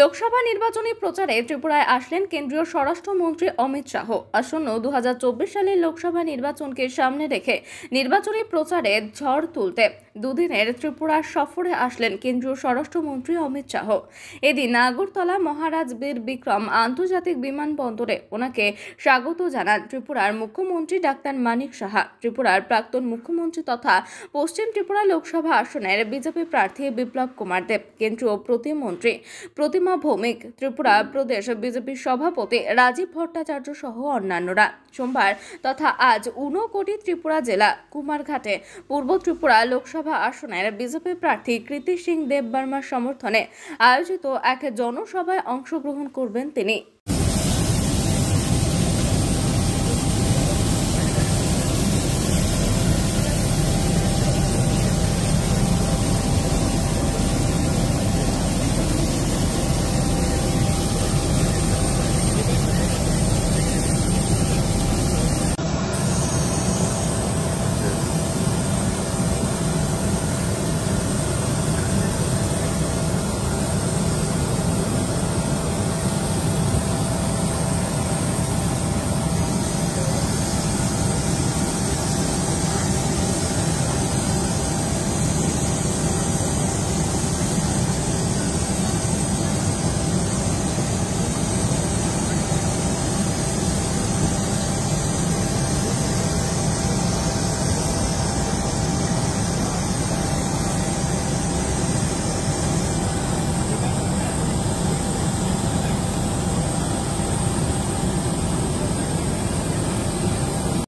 লোকসভা নির্বাচনী প্রচারে ত্রিপুরায় আসলেন কেন্দ্রীয় স্বরাষ্ট্রমন্ত্রী অমিত শাহ। আসন্ন 2024 সালের লোকসভা নির্বাচনকে সামনে রেখে নির্বাচনী প্রচারে ঝড় তুলতে দুদিনের ত্রিপুরা সফরে আসলেন কেন্দ্রীয় স্বরাষ্ট্রমন্ত্রী অমিত শাহ। এদিন আগরতলা মহারাজ বীর বিক্রম আন্তর্জাতিক বিমানবন্দরে ওনাকে স্বাগত জানান ত্রিপুরার মুখ্যমন্ত্রী ডাক্তার মানিক সাহা, ত্রিপুরার প্রাক্তন মুখ্যমন্ত্রী তথা পশ্চিম ত্রিপুরা লোকসভা আসনের বিজেপি প্রার্থী বিপ্লব কুমার দেব, কেন্দ্রীয় প্রতিমন্ত্রী প্রতিমা ভৌমিক, ত্রিপুরা প্রদেশ বিজেপি সভাপতি রাজীব ভট্টাচার্য সহ অন্যান্যরা সোমবার তথা আজ ঊনকোটি ত্রিপুরা জেলা কুমারঘাটে পূর্ব ত্রিপুরা লোকসভা আসনের বিজেপি প্রার্থী কৃতি সিং দেব বর্মার সমর্থনে আয়োজিত এক জনসভায় অংশগ্রহণ করবেন তিনি।